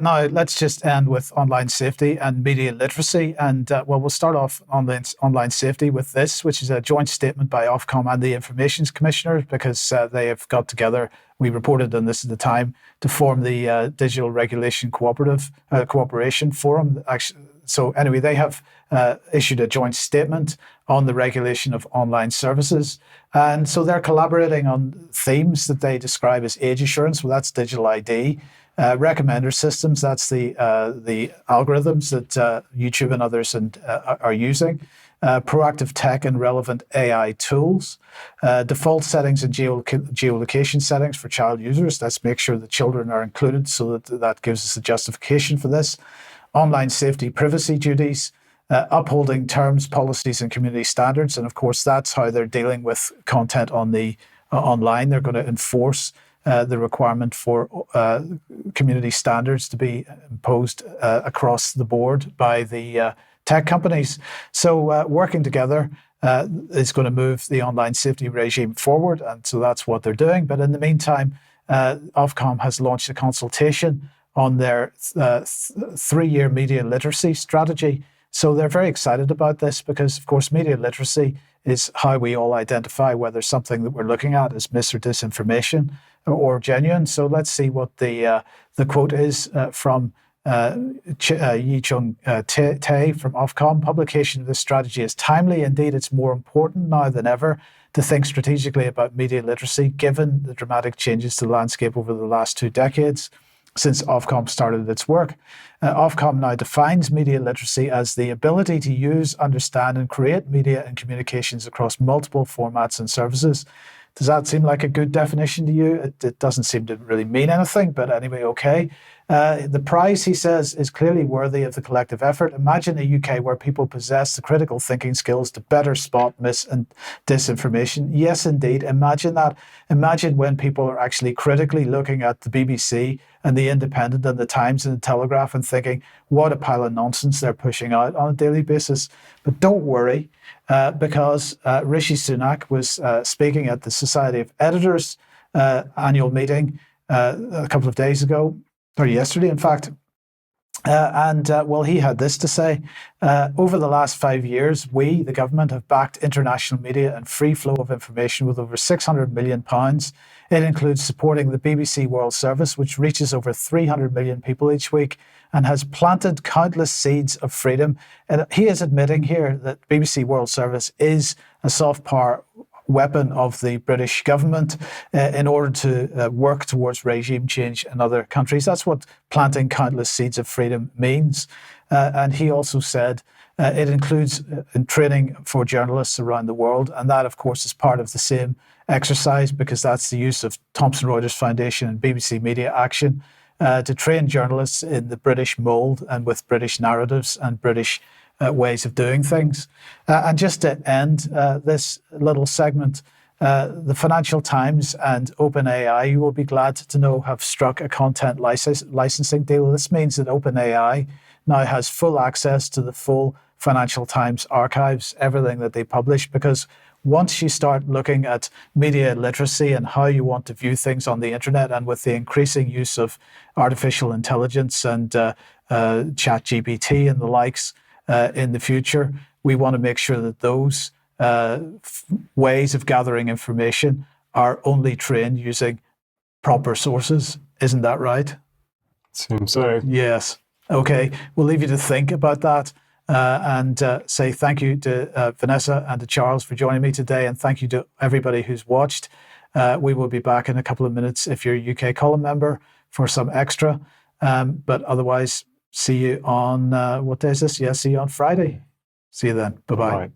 Now, let's just end with online safety and media literacy. And we'll start off on online safety with this, which is a joint statement by Ofcom and the Informations Commissioner, because they have got together, we reported on this at the time, to form the Digital Regulation Cooperation Forum. So anyway, they have issued a joint statement on the regulation of online services. And so they're collaborating on themes that they describe as age assurance, well, that's digital ID. Recommender systems, that's the algorithms that YouTube and others are using. Proactive tech and relevant AI tools. Default settings and geolocation settings for child users. Let's make sure that children are included so that gives us a justification for this. Online safety privacy duties. Upholding terms, policies, and community standards. And of course, that's how they're dealing with content on the online. They're going to enforce the requirement for community standards to be imposed across the board by the tech companies. So working together is going to move the online safety regime forward, and so that's what they're doing. But in the meantime, Ofcom has launched a consultation on their 3-year media literacy strategy. So they're very excited about this because, of course, media literacy is how we all identify whether something that we're looking at is mis or disinformation or genuine. So let's see what the quote is from Yi-Chung Tae from Ofcom. Publication of this strategy is timely. Indeed, it's more important now than ever to think strategically about media literacy, given the dramatic changes to the landscape over the last 2 decades since Ofcom started its work. Ofcom now defines media literacy as the ability to use, understand, and create media and communications across multiple formats and services. Does that seem like a good definition to you? It doesn't seem to really mean anything, but anyway, okay. The prize, he says, is clearly worthy of the collective effort. Imagine a UK where people possess the critical thinking skills to better spot mis and disinformation. Yes, indeed. Imagine that. Imagine when people are actually critically looking at the BBC and the Independent and the Times and the Telegraph and thinking, what a pile of nonsense they're pushing out on a daily basis. But don't worry, because Rishi Sunak was speaking at the Society of Editors annual meeting a couple of days ago, or yesterday, in fact. Well, he had this to say. Over the last 5 years, we, the government, have backed international media and free flow of information with over £600 million. It includes supporting the BBC World Service, which reaches over 300 million people each week and has planted countless seeds of freedom. And he is admitting here that BBC World Service is a soft power weapon of the British government in order to work towards regime change in other countries. That's what planting countless seeds of freedom means. And he also said it includes training for journalists around the world. And that, of course, is part of the same exercise, because that's the use of Thomson Reuters Foundation and BBC Media Action to train journalists in the British mould and with British narratives and British ways of doing things. And just to end this little segment, the Financial Times and OpenAI, you will be glad to know, have struck a content licensing deal. This means that OpenAI now has full access to the full Financial Times archives, everything that they publish, because once you start looking at media literacy and how you want to view things on the internet, and with the increasing use of artificial intelligence and ChatGPT and the likes, in the future, we want to make sure that those ways of gathering information are only trained using proper sources. Isn't that right? Seems so. Yes. Okay. We'll leave you to think about that and say thank you to Vanessa and to Charles for joining me today. And thank you to everybody who's watched. We will be back in a couple of minutes if you're a UK column member for some extra. But otherwise, see you on, what day is this? Yeah, see you on Friday. See you then. Bye-bye. Bye.